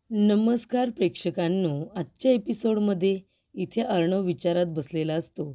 नमस्कार प्रेक्षकांनो, आजच्या एपिसोडमध्ये इथे अर्णव विचारात बसलेला असतो.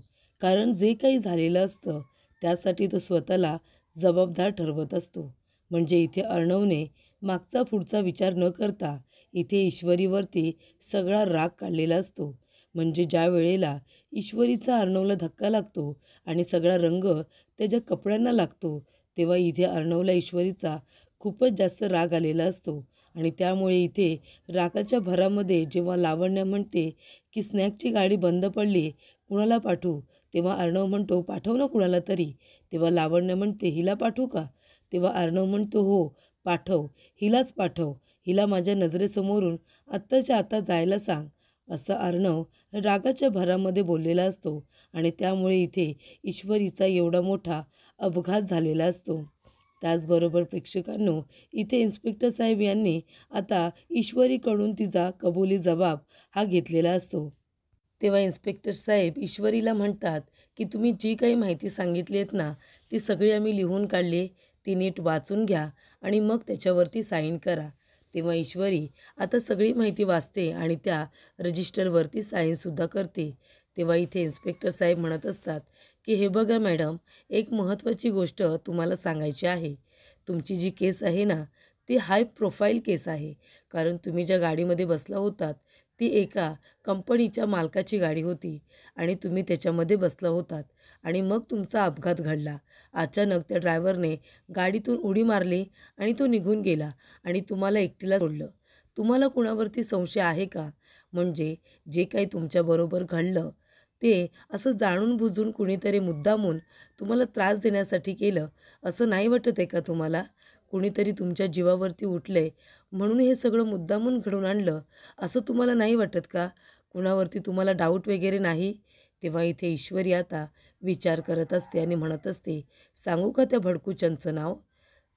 कारण जे काही झालेलं असतं त्यासाठी तो स्वतःला जबाबदार ठरवत असतो. म्हणजे इथे अर्णवने मागचा पुढचा विचार न करता इथे ईश्वरीवरती सगळा राग काढलेला असतो. म्हणजे ज्या वेळेला ईश्वरीचा अर्णवला धक्का लागतो आणि सगळा रंग त्याच्या कपड्यांना लागतो, तेव्हा इथे अर्णवला ईश्वरीचा खूपच जास्त राग आलेला असतो. आणि त्यामुळे इथे रागाच्या भरामध्ये जेव्हा लावण्या म्हणते की स्नॅकची गाडी बंद पडली, कुणाला पाठवू? तेव्हा अर्णव म्हणतो, पाठव ना कुणाला तरी. तेव्हा लावण्य म्हणते, हिला पाठवू का? तेव्हा अर्णव म्हणतो, हो पाठव, हिलाच पाठव, हिला माझ्या नजरेसमोरून आत्ताच्या आता जायला सांग. असं अर्णव रागाच्या भरामध्ये बोललेला असतो आणि त्यामुळे इथे ईश्वरीचा एवढा मोठा अपघात झालेला असतो. त्याचबरोबर प्रेक्षकांनो, इथे इन्स्पेक्टर साहेब यांनी आता ईश्वरीकडून तिचा कबुली जबाब हा घेतलेला असतो. तेव्हा इन्स्पेक्टर साहेब ईश्वरीला म्हणतात की तुम्ही जी काही माहिती सांगितली आहेत ना, ती सगळी आम्ही लिहून काढली आहे, ती नीट वाचून घ्या आणि मग त्याच्यावरती साईन करा. तेव्हा ईश्वरी आता सगळी माहिती वाचते आणि त्या रजिस्टरवरती साईनसुद्धा करते. तेव्हा इथे इन्स्पेक्टर साहेब म्हणत असतात की हे बघा मॅडम, एक महत्त्वाची गोष्ट तुम्हाला सांगायची आहे. तुमची जी केस आहे ना, ती हाय प्रोफाईल केस आहे. कारण तुम्ही ज्या गाडीमध्ये बसला होतात ती एका कंपनीच्या मालकाची गाडी होती आणि तुम्ही त्याच्यामध्ये बसला होतात आणि मग तुमचा अपघात घडला. अचानक त्या ड्रायव्हरने गाडीतून उडी मारली आणि तो निघून गेला आणि तुम्हाला एकटीला सोडलं. तुम्हाला कुणावरती संशय आहे का? म्हणजे जे काही तुमच्याबरोबर घडलं ते असं जाणून बुजून कुणीतरी मुद्दामून तुम्हाला त्रास देण्यासाठी केलं, असं नाही वाटत आहे का तुम्हाला? कुणीतरी तुमच्या जीवावरती उठले म्हणून हे सगळं मुद्दामून घडवून आणलं, असं तुम्हाला नाही वाटत का? कुणावरती तुम्हाला डाऊट वगैरे नाही? तेव्हा इथे ईश्वरी आता विचार करत असते आणि म्हणत असते, सांगू का त्या भडकूचंचं नाव?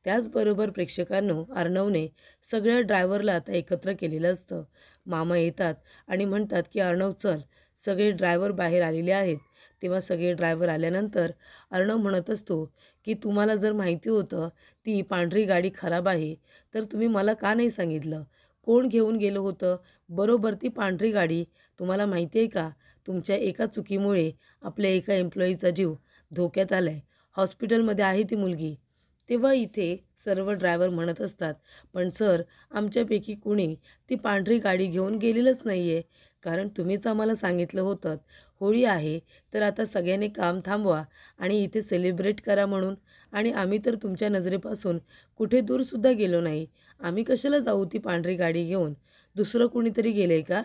त्याचबरोबर प्रेक्षकांनो, अर्णवने सगळ्या ड्रायव्हरला आता एकत्र केलेलं असतं. मामा येतात आणि म्हणतात की अर्णव चल, सगळे ड्रायव्हर बाहेर आलेले आहेत. तेव्हा सगळे ड्रायव्हर आल्यानंतर अर्णव म्हणत असतो की तुम्हाला जर माहिती होतं ती पांढरी गाडी खराब आहे, तर तुम्ही मला का नाही सांगितलं? कोण घेऊन गेलं होतं बरोबर ती पांढरी गाडी? तुम्हाला माहिती आहे का, तुमच्या एका चुकीमुळे आपल्या एका एम्प्लॉईचा जीव धोक्यात आला आहे. हॉस्पिटलमध्ये आहे ती मुलगी. तेव्हा इथे सर्व ड्रायव्हर म्हणत असतात, पण सर आमच्यापैकी कुणी ती पांढरी गाडी घेऊन गेलेलंच नाही आहे. कारण तुम्हीच आम्हाला सांगितलं होतं होळी आहे तर आता सगळ्यांनी काम थांबवा आणि इथे सेलिब्रेट करा म्हणून. आणि आम्ही तर तुमच्या नजरेपासून कुठे दूरसुद्धा गेलो नाही. आम्ही कशाला जाऊ ती पांढरी गाडी घेऊन? दुसरं कुणीतरी गेलं आहे का?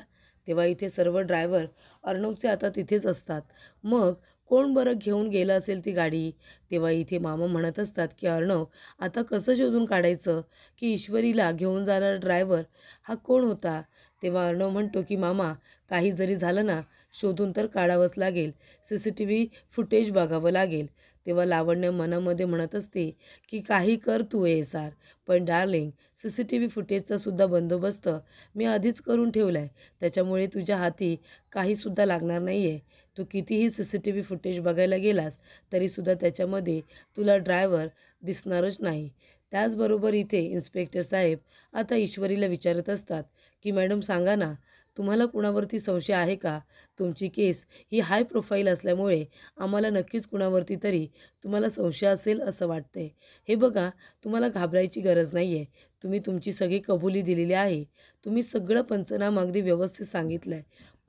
तेव्हा इथे सर्व ड्रायव्हर अर्णवचे आता तिथेच असतात. मग कोण बरं घेऊन गेलं असेल ती गाडी? तेव्हा इथे मामा म्हणत असतात की अर्णव, आता कसं शोधून काढायचं की ईश्वरीला घेऊन जाणारा ड्रायव्हर हा कोण होता? तेव्हा अर्णव म्हणतो की मामा, काही जरी झालं ना, शोधून तर काढावंच लागेल. CCTV फुटेज बघावं लागेल. तेव्हा लावण्य मनामध्ये म्हणत असते की काही कर तू ASR, पण डार्लिंग CCTV फुटेजचा सुद्धा बंदोबस्त मी आधीच करून ठेवला आहे. त्याच्यामुळे तुझ्या हाती काहीसुद्धा लागणार नाही आहे. तू कितीही CCTV फुटेज बघायला गेलास तरीसुद्धा त्याच्यामध्ये तुला ड्रायव्हर दिसणारच नाही. त्याचबरोबर इथे इन्स्पेक्टर साहेब आता ईश्वरीला विचारत असतात की मॅडम सांगा ना, तुम्हाला कुणावरती संशय आहे का? तुमची केस ही हाय प्रोफाईल असल्यामुळे आम्हाला नक्कीच कुणावरती तरी तुम्हाला संशय असेल असं वाटतंय. हे बघा, तुम्हाला घाबरायची गरज नाही आहे. तुम्ही तुमची सगळी कबुली दिलेली आहे. तुम्ही सगळं पंचनामा अगदी व्यवस्थित सांगितलं आहे.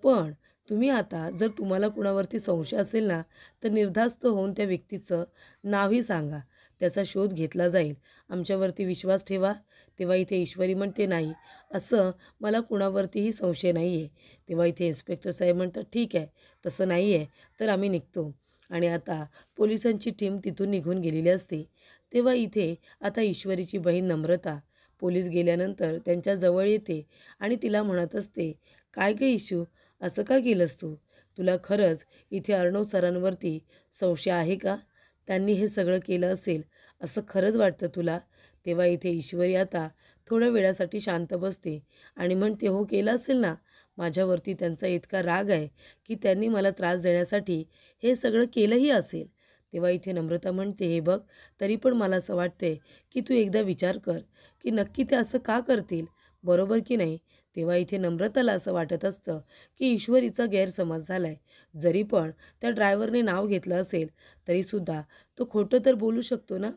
पण तुम्ही आता जर तुम्हाला कुणावरती संशय असेल ना, तर निर्धास्त होऊन त्या व्यक्तीचं नावही सांगा. त्याचा शोध घेतला जाईल. आमच्यावरती विश्वास ठेवा. तेव्हा इथे ईश्वरी म्हणते, नाही, असं मला कुणावरतीही संशय नाही आहे. तेव्हा इथे इन्स्पेक्टर साहेब म्हणतात, ठीक आहे, तसं नाही आहे तर आम्ही निघतो. आणि आता पोलिसांची टीम तिथून निघून गेलेली असते. तेव्हा इथे आता ईश्वरीची बहीण नम्रता पोलीस गेल्यानंतर त्यांच्या जवळ येते आणि तिला म्हणत असते, काय गं इशू, असं का केलंस तू? तुला खरंच इथे अर्णव सरांवरती संशय आहे का? त्यांनी हे सगळं केलं असेल असं खरंच वाटतं तुला? तेव्हा इथे ईश्वरी आता थोड्या वेळासाठी शांत बसते आणि म्हणते, हो केलं असेल ना. माझ्यावरती त्यांचा इतका राग आहे की त्यांनी मला त्रास देण्यासाठी हे सगळं केलंही असेल. तेव्हा इथे नम्रता म्हणते, हे बघ, तरी पण मला असं वाटते की तू एकदा विचार कर की नक्की ते असं का करतील? बरोबर की नाही. तेव्हा इथे नम्रताला असं वाटत असतं की ईश्वरीचा गैरसमज झाला आहे. जरी पण त्या ड्रायव्हरने नाव घेतलं असेल तरीसुद्धा तो खोटं तर बोलू शकतो ना.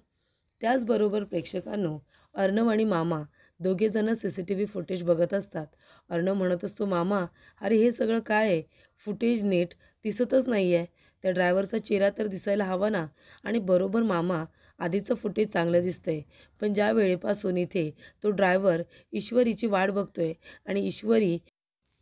त्याचबरोबर प्रेक्षकांनो, अर्णव आणि मामा दोघेजणं CCTV फुटेज बघत असतात. अर्णव म्हणत असतो, मामा अरे हे सगळं काय आहे? फुटेज नीट दिसतच नाही आहे. त्या ड्रायव्हरचा चेहरा तर दिसायला हवा ना. आणि बरोबर मामा, आधीचं फुटेज चांगलं दिसतंय, पण ज्या वेळेपासून इथे तो ड्रायव्हर ईश्वरीची वाट बघतोय आणि ईश्वरी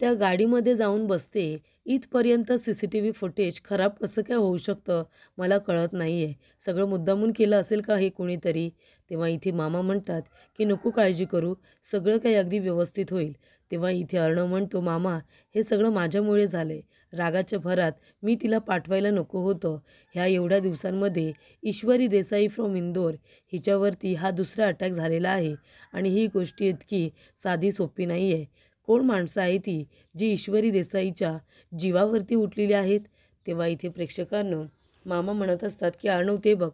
त्या गाडीमध्ये जाऊन बसते, इथपर्यंत CCTV फुटेज खराब कसं काय होऊ शकतं मला कळत नाही आहे. सगळं मुद्दामून केलं असेल का हे कोणीतरी? तेव्हा इथे मामा म्हणतात की नको काळजी करू, सगळं काही अगदी व्यवस्थित होईल. तेव्हा इथे अर्णव म्हणतो, मामा हे सगळं माझ्यामुळे झालं आहे. रागाच्या भरात मी तिला पाठवायला नको होतं. ह्या एवढ्या दिवसांमध्ये ईश्वरी देसाई फ्रॉम इंदोर हिच्यावरती हा दुसरा अटॅक झालेला आहे आणि ही गोष्ट इतकी साधी सोपी नाही आहे. कोण माणसं आहे ती जी ईश्वरी देसाईच्या जीवावरती उठलेली आहेत? तेव्हा इथे प्रेक्षकांनो, मामा म्हणत असतात की अर्णव ते बघ,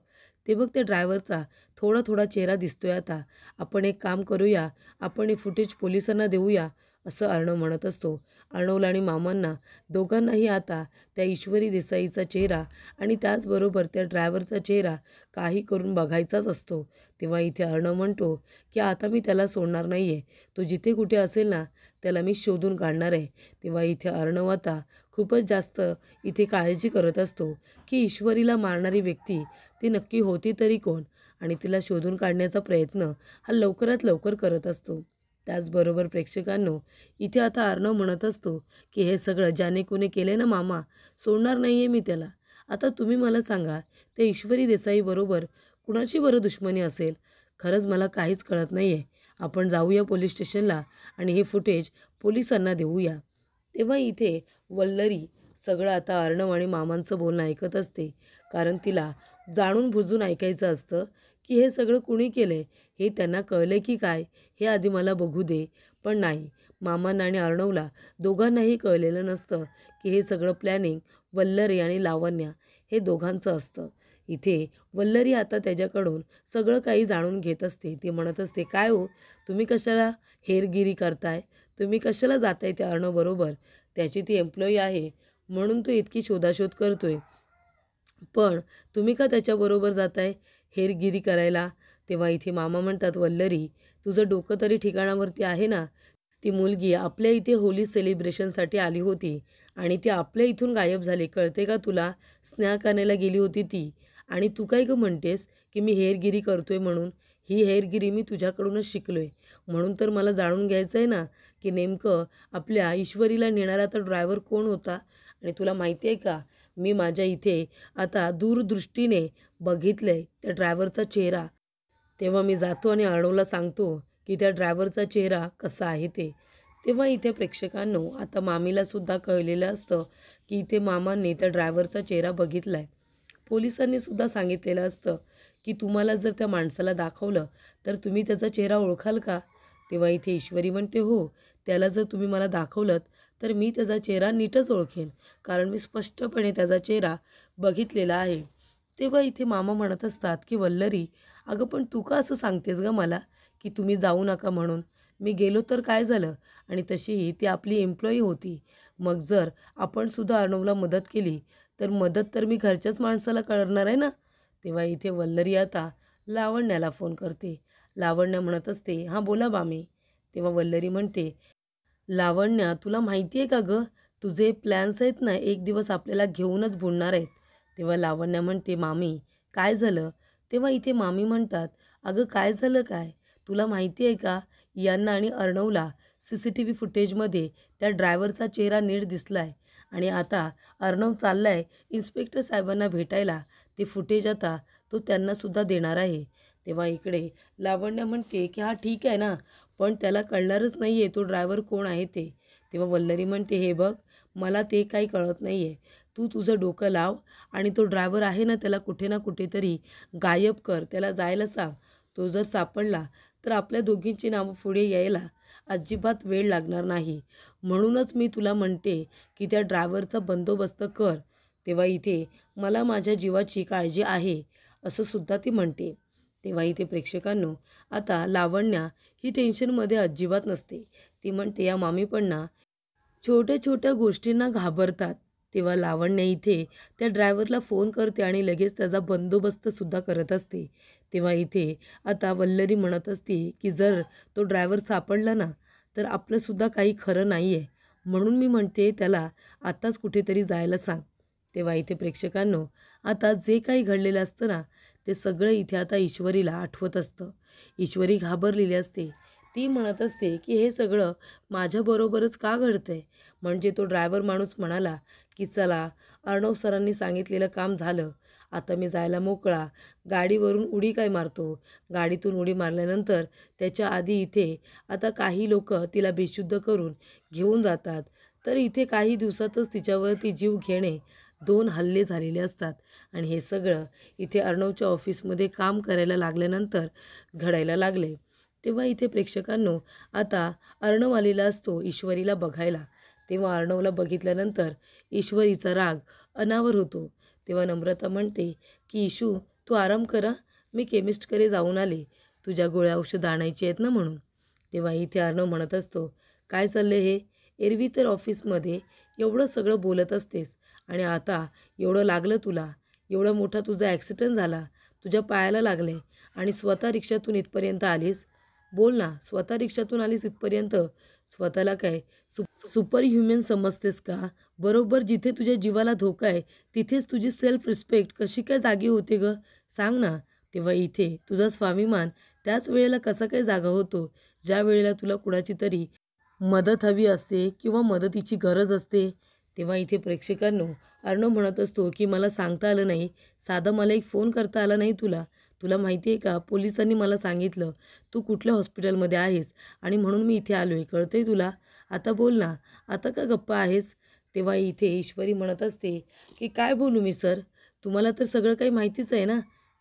ते बघ त्या ड्रायव्हरचा थोडा थोडा चेहरा दिसतोय आता. आपण एक काम करूया, आपण हे फुटेज पोलिसांना देऊया, असं अर्णव म्हणत असतो. अर्णवला आणि मामांना दोघांनाही आता त्या ईश्वरी देसाईचा चेहरा आणि त्याचबरोबर त्या ड्रायव्हरचा चेहरा काही करून बघायचाच असतो. तेव्हा इथे अर्णव म्हणतो की आता मी त्याला सोडणार नाही आहे. तो जिथे कुठे असेल ना, त्याला मी शोधून काढणार आहे. तेव्हा इथे अर्णव आता खूपच जास्त इथे काळजी करत असतो की ईश्वरीला मारणारी व्यक्ती ती नक्की होती तरी कोण, आणि तिला शोधून काढण्याचा प्रयत्न हा लवकरात लवकर करत असतो. त्याचबरोबर प्रेक्षकांनो, इथे आता अर्णव म्हणत असतो की हे सगळं ज्याने कुणी केले ना मामा, सोडणार नाही आहे मी त्याला. आता तुम्ही मला सांगा, त्या ईश्वरी देसाईबरोबर कुणाची बरं दुश्मनी असेल? खरंच मला काहीच कळत नाही आहे. आपण जाऊया पोलीस स्टेशनला आणि हे फुटेज पोलिसांना देऊया. तेव्हा इथे वल्लरी सगळं आता अर्णव आणि मामांचं बोलणं ऐकत असते, कारण तिला जाणून बुजून ऐकायचं असतं की हे सगळं कुणी केलं आहे, हे त्यांना कळलं की काय, हे आधी मला बघू दे. पण नाही, मामांना आणि अर्णवला दोघांनाही कळलेलं नसतं की हे सगळं प्लॅनिंग वल्लरी आणि लावण्या हे दोघांचं असतं. इथे वल्लरी आता त्याच्याकडून सगळं काही जाणून घेत असते. ती म्हणत असते, काय हो, तुम्ही कशाला हेरगिरी करताय? तुम्ही कशाला जाताय त्या अर्णवबरोबर? त्याची ती एम्प्लॉई आहे म्हणून तो इतकी शोधाशोध करतोय, पण तुम्ही का त्याच्याबरोबर जाताय हेरगिरी करायला? तेव्हा इथे मामा म्हणतात, वल्लरी तुझं डोकं तरी ठिकाणावरती आहे ना? ती मुलगी आपल्या इथे होली सेलिब्रेशनसाठी आली होती आणि ती आपल्या इथून गायब झाली, कळते का तुला? स्नॅक आणायला गेली होती ती. आणि तू काय गं म्हणतेस की मी हेरगिरी करतोय म्हणून? ही हेरगिरी मी तुझ्याकडूनच शिकलो आहे. म्हणून तर मला जाणून घ्यायचं आहे ना की नेमकं आपल्या ईश्वरीला नेणारा तर ड्रायव्हर कोण होता. आणि तुला माहिती आहे का, मी माझ्या इथे आता दूरदृष्टीने बघितलं आहे त्या ड्रायव्हरचा चेहरा. तेव्हा मी जातो आणि अर्णवला सांगतो की त्या ड्रायव्हरचा चेहरा कसा आहे ते. तेव्हा इथे प्रेक्षकांनो, आता मामीलासुद्धा कळलेलं असतं की इथे मामांनी त्या ड्रायव्हरचा चेहरा बघितला आहे. पोलिसांनी सुद्धा सांगितलेलं असतं की तुम्हाला जर त्या माणसाला दाखवलं तर तुम्ही त्याचा चेहरा ओळखाल का? तेव्हा इथे ईश्वरी म्हणते, हो, त्याला जर तुम्ही मला दाखवलंत तर मी त्याचा चेहरा नीटच ओळखेन, कारण मी स्पष्टपणे त्याचा चेहरा बघितलेला आहे. तेव्हा इथे मामा म्हणत असतात की वल्लरी, अगं पण तू का असं सांगतेस गं मला की तुम्ही जाऊ नका म्हणून? मी गेलो तर काय झालं? आणि तशीही ती आपली एम्प्लॉई होती. मग जर आपण सुद्धा अर्णवला मदत केली तर मदत तर मी घरच्याच माणसाला करणार आहे ना. तेव्हा इथे वल्लरी आता लावण्याला फोन करते. लावण्य म्हणत असते, हां बोला मामी. तेव्हा वल्लरी म्हणते, लावण्या तुला माहिती आहे का गं, तुझे प्लॅन्स आहेत ना एक दिवस आपल्याला घेऊनच बुडणार आहेत. तेव्हा लावण्या म्हणते, मामी काय झालं? तेव्हा इथे मामी म्हणतात, अगं काय झालं काय? तुला माहिती आहे का, यांना आणि अर्णवला CCTV फुटेजमध्ये त्या ड्रायव्हरचा चेहरा नीट दिसला आहे आणि आता अर्णव चालला आहे इन्स्पेक्टर साहेबांना भेटायला. ते फुटेज आता तो त्यांनासुद्धा देणार आहे. तेव्हा इकडे लावण्य म्हणते की हां ठीक आहे ना, पण त्याला कळणारच नाही आहे तो ड्रायव्हर कोण आहे ते. तेव्हा वल्लरी म्हणते, हे बघ, मला ते काही कळत नाही आहे. तू तुझं डोकं लाव आणि तो ड्रायव्हर आहे ना त्याला कुठे ना कुठेतरी गायब कर, त्याला जायला सांग. तो जर सापडला तर आपल्या दोघींची नावं पुढे यायला अजिबात वेळ लागणार नाही. म्हणूनच मी तुला म्हणते की त्या ड्रायव्हरचा बंदोबस्त कर. तेव्हा इथे मला माझ्या जीवाची काळजी आहे, असं सुद्धा ती म्हणते. तेव्हा इथे प्रेक्षकांनो, आता लावण्या ही टेन्शनमध्ये अजिबात नसते. ती म्हणते या मामी पण ना छोट्या छोट्या गोष्टींना घाबरतात. तेव्हा लावण्य इथे त्या ड्रायव्हरला फोन करते आणि लगेच त्याचा बंदोबस्तसुद्धा करत असते. तेव्हा इथे आता वल्लरी म्हणत असते की जर तो ड्रायव्हर सापडला ना तर आपलंसुद्धा काही खरं नाही आहे. म्हणून मी म्हणते त्याला आत्ताच कुठेतरी जायला सांग. तेव्हा इथे प्रेक्षकांनो, आता जे काही घडलेलं असतं ना ते सगळं इथे आता ईश्वरीला आठवत असतं. ईश्वरी घाबरलेली असते. ती म्हणत असते की हे सगळं माझ्याबरोबरच का घडतंय? म्हणजे तो ड्रायव्हर माणूस म्हणाला की चला, अर्णव सरांनी सांगितलेलं काम झालं, आता मी जायला मोकळा. गाडीवरून उडी काय मारतो? गाडीतून उडी मारल्यानंतर त्याच्या आधी इथे आता काही लोक तिला बेशुद्ध करून घेऊन जातात. तर इथे काही दिवसातच तिच्यावरती जीव घेणे 2 हल्ले झालेले असतात आणि हे सगळं इथे अर्णवच्या ऑफिसमध्ये काम करायला लागल्यानंतर घडायला लागले. तेव्हा इथे प्रेक्षकांनो, आता अर्णव आलेला असतो ईश्वरीला बघायला. तेव्हा अर्णवला बघितल्यानंतर ईश्वरीचा राग अनावर होतो. तेव्हा नम्रता म्हणते की इशू, तू आराम करा, मी केमिस्टकडे जाऊन आले, तुझ्या गोळ्या औषधं आणायची आहेत ना म्हणून. तेव्हा इथे अर्णव म्हणत असतो, काय चाललं हे? एरवी तर ऑफिसमध्ये एवढं सगळं बोलत असतेस आणि आता एवढं लागलं तुला, एवढा मोठा तुझा ॲक्सिडेंट झाला, तुझ्या पायाला लागले आणि स्वतः रिक्षातून इथपर्यंत आलीस. बोल ना, स्वतः रिक्षातून आलीस इथपर्यंत. स्वतःला काय सुपर ह्युमन समजतेस का? बरोबर जिथे तुझ्या जीवाला धोका आहे तिथेच तुझी सेल्फ रिस्पेक्ट कशी काय जागी होते गं? सांग ना. तेव्हा इथे तुझा स्वाभिमान त्याच वेळेला कसा काय जागा होतो ज्या वेळेला तुला कुणाची तरी मदत हवी असते किंवा मदतीची गरज असते. तेव्हा इथे प्रेक्षकांनो, अर्णव म्हणत असतो की मला सांगता आलं नाही, साधा मला एक फोन करता आला नाही तुला. तुला माहिती आहे का, पोलिसांनी मला सांगितलं तू कुठल्या हॉस्पिटलमध्ये आहेस आणि म्हणून मी इथे आलो आहे, कळतं आहे तुला? आता बोल ना, आता का गप्पा आहेस? तेव्हा इथे ईश्वरी म्हणत असते की काय बोलू मी सर, तुम्हाला तर सगळं काही माहितीच आहे ना.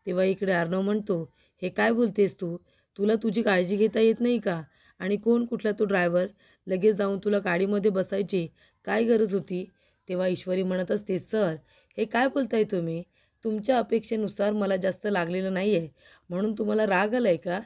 तेव्हा इकडे अर्णव म्हणतो, हे काय बोलतेस तू? तुला तुझी काळजी घेता येत नाही का? आणि कोण कुठला तो ड्रायव्हर? लगेच जाऊन तुला गाडीमध्ये बसायची काय गरज होती? तेव्हा ईश्वरी म्हणत असते, सर हे काय बोलताय तुम्ही? तुमच्या अपेक्षेनुसार मला जास्त लागलेलं नाही आहे म्हणून तुम्हाला राग आला आहे का?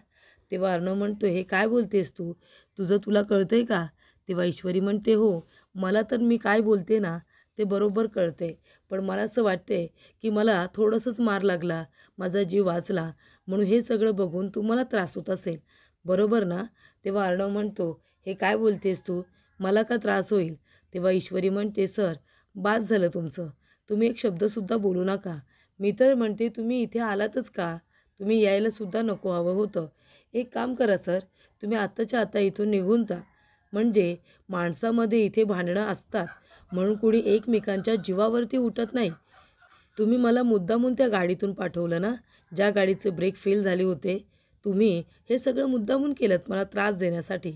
तेव्हा अर्णव म्हणतो, हे काय बोलतेस तू? तुला कळतं आहे का? तेव्हा ईश्वरी म्हणते, हो, मला तर मी काय बोलते ना ते बरोबर कळते, पण मला असं वाटते की मला थोडंसंच मार लागला, माझा जीव वाचला, म्हणून हे सगळं बघून तुम्हाला त्रास होत असेल, बरोबर ना? तेव्हा अर्णव म्हणतो, हे काय बोलतेस तू? मला का त्रास होईल? तेव्हा ईश्वरी म्हणते, सर बास झालं तुमचं, तुम्ही एक शब्दसुद्धा बोलू नका. मी तर म्हणते तुम्ही इथे आलातच का? तुम्ही यायलासुद्धा नको हवं होतं. एक काम करा सर, तुम्ही आत्ताच्या आता इथून निघून जा. म्हणजे माणसामध्ये इथे भांडणं असतात म्हणून कोणी एकमेकांच्या जीवावरती उठत नाही. तुम्ही मला मुद्दामून त्या गाडीतून पाठवलं ना, ज्या गाडीचे ब्रेक फेल झाले होते. तुम्ही हे सगळं मुद्दामून केलंत मला त्रास देण्यासाठी.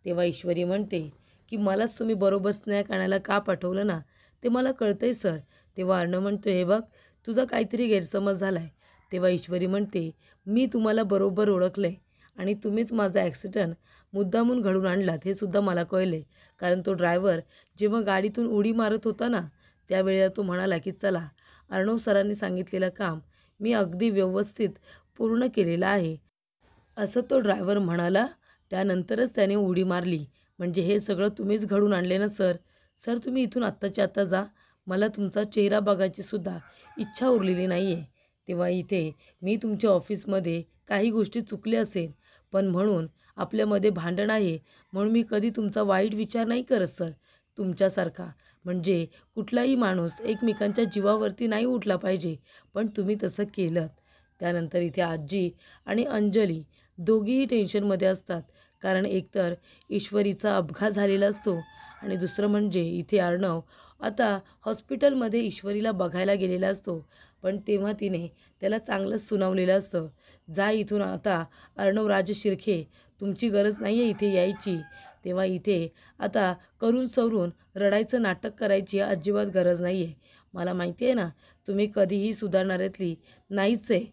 तेव्हा ईश्वरी म्हणते की मलाच तुम्ही बरोबर स्नॅक आणायला का पाठवलं ना, ते मला कळतंय सर. तेव्हा अर्णव म्हणतो, हे बघ, तुझा काहीतरी गैरसमज झाला आहे. तेव्हा ईश्वरी म्हणते, मी तुम्हाला बरोबर ओळखलं आणि तुम्हीच माझा ॲक्सिडेंट मुद्दामून घडून आणलात हे सुद्धा मला कळले. कारण तो ड्रायव्हर जेव्हा गाडीतून उडी मारत होता ना, त्यावेळेला तो म्हणाला की चला, अर्णव सरांनी सांगितलेलं काम मी अगदी व्यवस्थित पूर्ण केलेलं आहे, असं तो ड्रायव्हर म्हणाला. त्यानंतरच त्याने उडी मारली. म्हणजे हे सगळं तुम्हीच घडून आणले ना सर. सर तुम्ही इथून आत्ताच्या आत्ता जा, मला तुमचा चेहरा बघायची सुद्धा इच्छा उरलेली नाही आहे. तेव्हा इथे मी तुमच्या ऑफिसमध्ये काही गोष्टी चुकल्या असेल, पण म्हणून आपल्यामध्ये भांडण आहे म्हणून मी कधी तुमचा वाईट विचार नाही करत सर. तुमच्यासारखा म्हणजे कुठलाही माणूस एकमेकांच्या जीवावरती नाही उठला पाहिजे, पण तुम्ही तसं केलं. त्यानंतर इथे आजी आणि अंजली दोघीही टेन्शनमध्ये असतात. कारण एकतर ईश्वरीचा अपघात झालेला असतो आणि दुसरं म्हणजे इथे अर्णव आता हॉस्पिटलमध्ये ईश्वरीला बघायला गेलेला असतो. पण तेव्हा तिने त्याला चांगलंच सुनावलेलं असतं, जा इथून आता अर्णव राज शिर्के, तुमची गरज नाही आहे इथे यायची. तेव्हा इथे आता करून सवरून रडायचं नाटक करायची अजिबात गरज नाही आहे. मला माहिती आहे ना, तुम्ही कधीही सुधारणाऱ्यातली नाहीच आहे.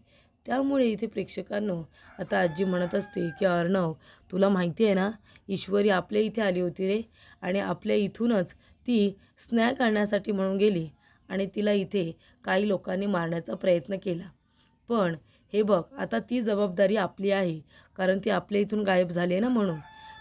त्यामुळे इथे प्रेक्षकांनो, आता आजी म्हणत असते की अर्णव, तुला माहिती आहे ना, ईश्वरी आपल्या इथे आली होती रे आणि आपल्या इथूनच ती स्नॅक आणण्यासाठी म्हणून गेली आणि तिला इथे काही लोकांनी मारण्याचा प्रयत्न केला. पण हे बघ आता ती जबाबदारी आपली आहे, कारण ती आपल्या इथून गायब झाली आहे ना म्हणून.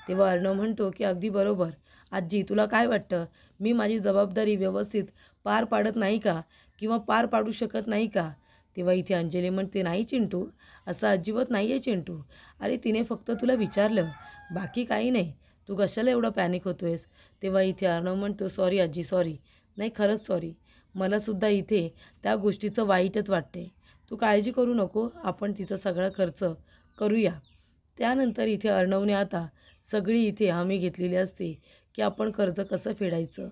तेव्हा अर्णव म्हणतो की अगदी बरोबर. आजी तुला काय वाटतं, मी माझी जबाबदारी व्यवस्थित पार पाडत नाही का, किंवा पार पाडू शकत नाही का? तेव्हा इथे अंजली म्हणते, नाही चिंटू, असं अजिबात नाही आहे चिंटू. अरे तिने फक्त तुला विचारलं, बाकी काही नाही. तू कशाला एवढा पॅनिक होतो आहेस? तेव्हा इथे अर्णव म्हणतो, सॉरी आजी सॉरी. नाही खरंच सॉरी. मलासुद्धा इथे त्या गोष्टीचं वाईटच वाटते. तू काळजी करू नको, आपण तिचा सगळा खर्च करूया. त्यानंतर इथे अर्णवने आता सगळी इथे हमी घेतलेली असते की आपण कर्ज कसं फेडायचं,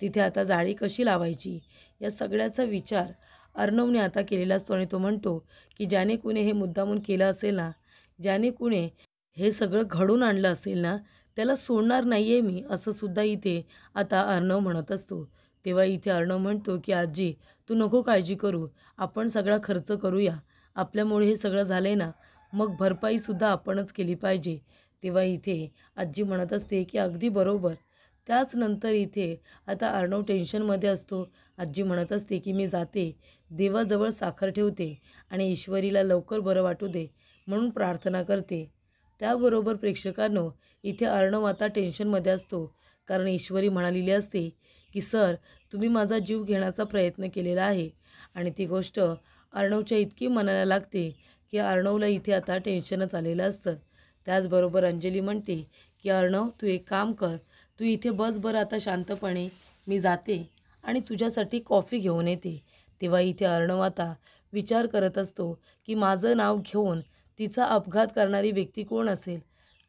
तिथे आता जाळी कशी लावायची, या सगळ्याचा विचार अर्णवने आता केलेला असतो. आणि तो म्हणतो की ज्याने कुणी हे मुद्दामून केलं असेल ना, ज्याने कुणी हे सगळं घडून आणलं असेल ना, त्याला सोडणार नाही आहे मी, असं सुद्धा इथे आता अर्णव म्हणत असतो. तेव्हा इथे अर्णव म्हणतो की आजी तू नको काळजी करू, आपण सगळा खर्च करूया. आपल्यामुळे हे सगळं झालं आहे ना, मग भरपाईसुद्धा आपणच केली पाहिजे. तेव्हा इथे आजी म्हणत असते की अगदी बरोबर. त्याच नंतर इथे आता अर्णव टेन्शनमध्ये असतो. आजी म्हणत असते की मी जाते, देवाजवळ साखर ठेवते आणि ईश्वरीला लवकर बरं वाटू दे म्हणून प्रार्थना करते. त्याबरोबर प्रेक्षकांनो, इथे अर्णव आता टेन्शनमध्ये असतो, कारण ईश्वरी म्हणालेली असते की सर तुम्ही माझा जीव घेण्याचा प्रयत्न केलेला आहे. आणि ती गोष्ट अर्णवच्या इतकी मनाला लागते की अर्णवला इथे आता टेन्शनच आलेलं असतं. त्याचबरोबर अंजली म्हणते की अर्णव तू एक काम कर, तू इथे बस बरं आता शांतपणे, मी जाते आणि तुझ्यासाठी कॉफी घेऊन येते. तेव्हा इथे अर्णव आता विचार करत असतो की माझं नाव घेऊन तिचा अपघात करणारी व्यक्ती कोण असेल,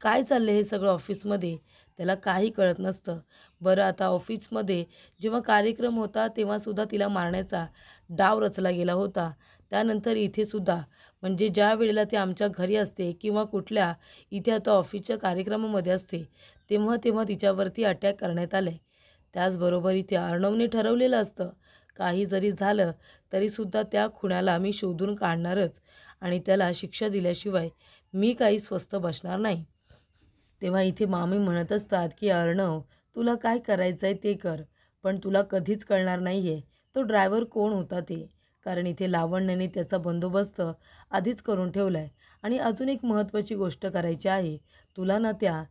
काय चाललं हे सगळं ऑफिसमध्ये, त्याला काही कळत नसतं. बरं आता ऑफिसमध्ये जेव्हा कार्यक्रम होता तेव्हासुद्धा तिला मारण्याचा डाव रचला गेला होता. त्यानंतर इथेसुद्धा म्हणजे ज्या वेळेला ती आमच्या घरी असते किंवा कुठल्या इथे आता ऑफिसच्या कार्यक्रमामध्ये असते, तेव्हा तेव्हा तिच्यावरती अटॅक करण्यात आले. त्याचबरोबर इथे अर्णवने ठरवलेलं असतं, काही जरी झालं तरीसुद्धा त्या खुन्याला मी शोधून काढणारच आणि त्याला शिक्षा दिल्याशिवाय मी काही स्वस्थ बसणार नाही. तेव्हा इथे मामी म्हणत असतात की अर्णव तुला काय करायचं आहे ते कर, पण तुला कधीच कळणार नाही आहे तो ड्रायव्हर कोण होता ते, कारण इथे लावण्याने त्याचा बंदोबस्त आधीच करून ठेवला आहे. आणि अजून एक महत्त्वाची गोष्ट करायची आहे, तुला ना त्या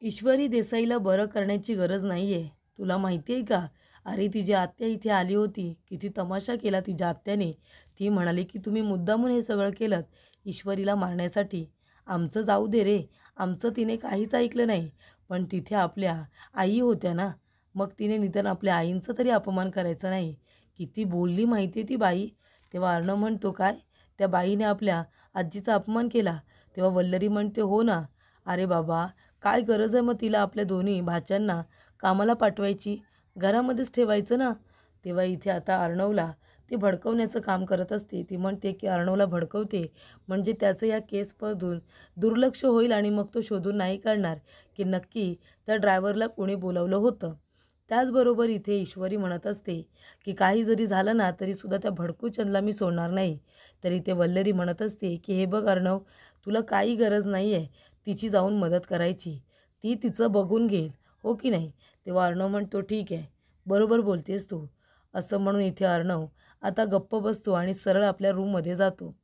ईश्वरी देसाईला बरं करण्याची गरज नाही आहे. तुला माहिती आहे का, अरे तिची आत्या इथे आली होती, किती तमाशा केला तिच्या आत्याने. ती म्हणाली की तुम्ही मुद्दामून हे सगळं केलं ईश्वरीला मारण्यासाठी. आमचं जाऊ दे रे, आमचं तिने काहीच ऐकलं नाही, पण तिथे आपल्या आई होत्या ना, मग तिने निदान आपल्या आईंचा तरी अपमान करायचा नाही. किती बोलली माहिती आहे ती बाई. तेव्हा अर्णव म्हणतो काय, त्या बाईने आपल्या आजीचा अपमान केला? तेव्हा वल्लरी म्हणते हो ना. अरे बाबा, काय गरज आहे मग तिला आपल्या दोन्ही भाच्यांना कामाला पाठवायची, घरामध्येच ठेवायचं ना. तेव्हा इथे आता अर्णवला ती भडकवण्याचं काम करत असते. ती म्हणते की अर्णवला भडकवते म्हणजे त्याचं या केसमधून दुर्लक्ष होईल आणि मग तो शोधून नाही काढणार की नक्की त्या ड्रायव्हरला कोणी बोलवलं होतं. त्याचबरोबर इथे ईश्वरी म्हणत असते की काही जरी झालं ना तरीसुद्धा त्या भडकूचंदला मी सोडणार नाही. तरी ते वल्लरी म्हणत असते की हे बघ अर्णव, तुला काही गरज नाही आहे तिची जाऊन मदत करायची, ती तिचं बघून घेईल, हो की नाही. तेव्हा अर्णव म्हणतो ठीक आहे, बरोबर बोलतेस तू. असं म्हणून इथे अर्णव आता गप्प बसतो आणि सरळ आपल्या रूममध्ये जातो.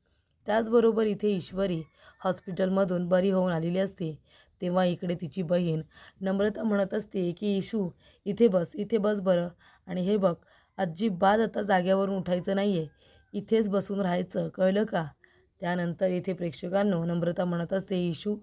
त्याचबरोबर इथे ईश्वरी हॉस्पिटलमधून बरी होऊन आलेली असते. तेव्हा इकडे तिची बहीण नम्रता म्हणत असते की इशू इथे बस बरं, आणि हे बघ अजिबात आता जाग्यावरून उठायचं नाही आहे, इथेच बसून राहायचं, कळलं का. त्यानंतर इथे प्रेक्षकांनो नम्रता म्हणत असते इशू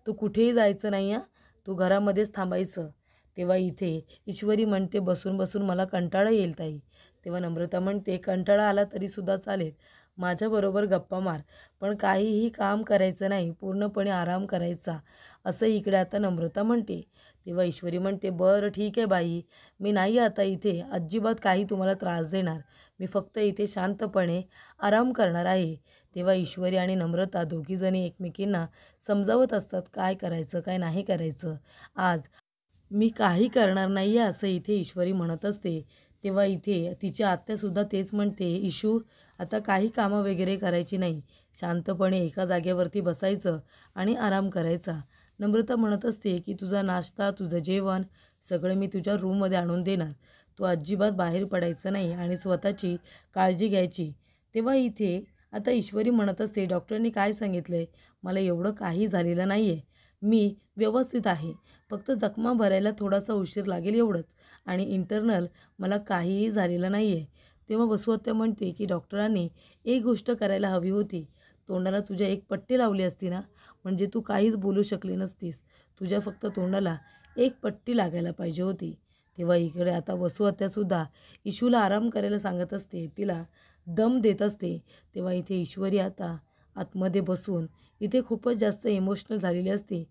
तू कुठेही जायचं नाही हां, तू घरामध्येच थांबायचं. तेव्हा इथे ईश्वरी म्हणते बसून बसून मला कंटाळा येईल ताई. तेव्हा नम्रता म्हणते कंटाळा आला तरीसुद्धा चालेल, माझ्याबरोबर गप्पा मार, पण काहीही काम करायचं नाही, पूर्णपणे आराम करायचा, असं इकडे आता नम्रता म्हणते. तेव्हा ईश्वरी म्हणते बरं ठीक आहे बाई, मी नाही आता इथे अजिबात काही तुम्हाला त्रास देणार, मी फक्त इथे शांतपणे आराम करणार आहे. तेव्हा ईश्वरी आणि नम्रता दोघीजणी एकमेकींना समजावत असतात काय करायचं काय नाही करायचं. आज मी काही करणार नाही आहे असं इथे ईश्वरी म्हणत असते. तेव्हा इथे तिची आत्यासुद्धा तेच म्हणते इशू आता काही कामं वगैरे करायची नाही, शांतपणे एका जागेवरती बसायचं आणि आराम करायचा. नम्रता म्हणत असते की तुझा नाश्ता तुझं जेवण सगळं मी तुझ्या रूममध्ये आणून देणार, तू अजिबात बाहेर पडायचं नाही आणि स्वतःची काळजी घ्यायची. तेव्हा इथे आता ईश्वरी म्हणत असते, डॉक्टरांनी काय सांगितलंय? मला एवढं काही झालेलं नाही आहे. मी व्यवस्थित आहे. फक्त जखमा भरायला थोडासा उशीर लागेल एवढंच आणि इंटरनल मला काहीही झालेलं नाही आहे. तेव्हा वसुहत्या म्हणते, की डॉक्टरांनी एक गोष्ट करायला हवी होती. तोंडाला तुझ्या एक पट्टी लावली असती ना, म्हणजे तू काहीच बोलू शकली नसतीस. तुझ्या फक्त तोंडाला एक पट्टी लागायला पाहिजे होती. तेव्हा इकडे आता वसुहत्यासुद्धा इशूला आराम करायला सांगत असते. तिला दम देत असते. तेव्हा इथे ईश्वरी आता आतमध्ये बसून इथे खूपच जास्त इमोशनल झालेली असते.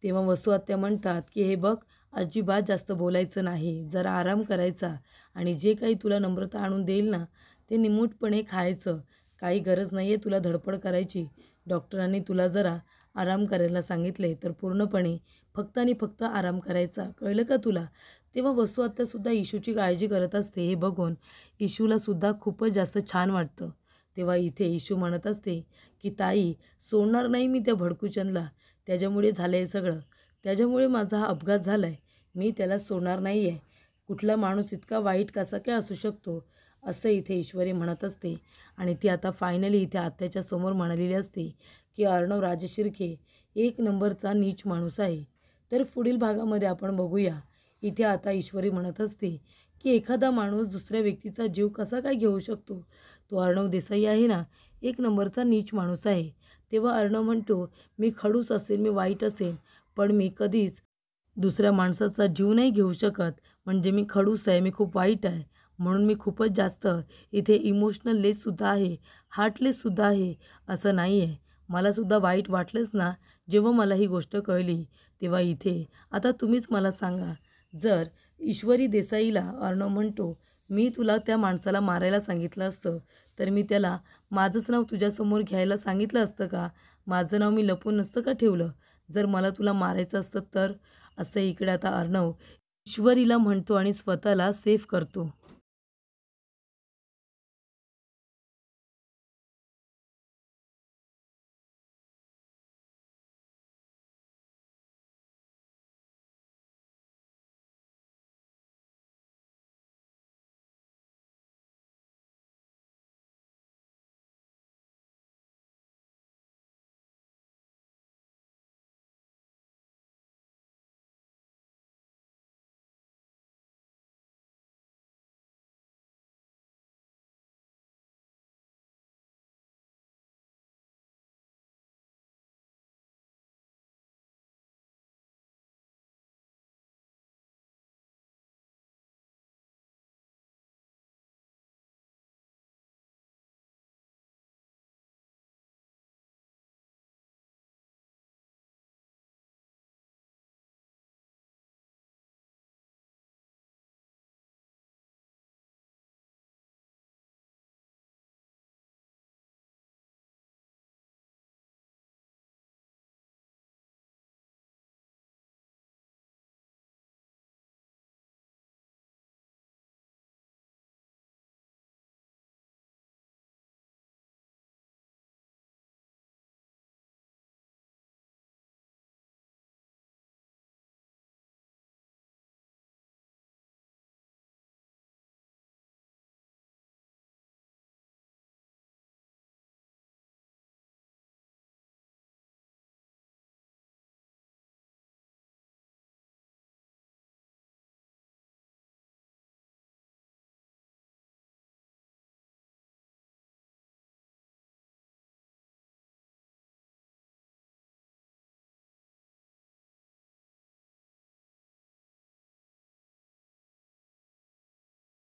तेव्हा वसुहत्या म्हणतात, की "हे बघ, अजिबात जास्त बोलायचं नाही. जरा आराम करायचा आणि जे काही तुला नम्रता आणून देईल ना, ते निमूटपणे खायचं. काही गरज नाही आहे तुला धडपड करायची. डॉक्टरांनी तुला जरा आराम करायला सांगितले, तर पूर्णपणे फक्त आणि फक्त आराम करायचा. कळलं का तुला?" तेव्हा वसुहत्यासुद्धा इशूची काळजी करत असते. हे बघून इशूलासुद्धा खूपच जास्त छान वाटतं. तेव्हा इथे इशू म्हणत असते, की "ताई, सोडणार नाही मी त्या भडकूचंदला. त्याच्यामुळे झालं आहे सगळं. त्याच्यामुळे माझा हा अपघात झाला आहे. मी त्याला सोडणार नाही आहे. कुठला माणूस इतका वाईट कसा काय असू शकतो?" असं इथे ईश्वरी म्हणत असते. आणि ती आता फायनली इथे आत्याच्या समोर म्हणालेली असते, की अर्णव राजशिर्के एक नंबरचा नीच माणूस आहे. तर पुढील भागामध्ये आपण बघूया. इथे आता ईश्वरी म्हणत असते, की एखादा माणूस दुसऱ्या व्यक्तीचा जीव कसा काय घेऊ शकतो? तो अर्णव देसाई आहे ना, एक नंबरचा नीच माणूस आहे. तेव्हा अर्णव म्हणतो, "मी खडूस असेन, मी वाईट असेन, पण मी कधीच दुसऱ्या माणसाचा जीव नाही घेऊ शकत. म्हणजे मी खडूस आहे, मी खूप वाईट आहे. म्हणून मी खूपच जास्त इथे इमोशनल लेससुद्धा आहे, हार्टलेससुद्धा आहे, असं नाही आहे. मलासुद्धा वाईट वाटलंच ना, जेव्हा मला ही गोष्ट कळली. तेव्हा इथे आता तुम्हीच मला सांगा, जर ईश्वरी देसाईला अर्णव म्हणतो, मी तुला त्या माणसाला मारायला सांगितलं असतं, तर मी त्याला माझंच नाव तुझ्यासमोर घ्यायला सांगितलं असतं का? माझं नाव मी लपवून नसतं का ठेवलं? जर मला तुला मारायचं असतं तर?" असं इकडे आता अर्णव ईश्वरीला म्हणतो आणि स्वतःला सेफ करतो.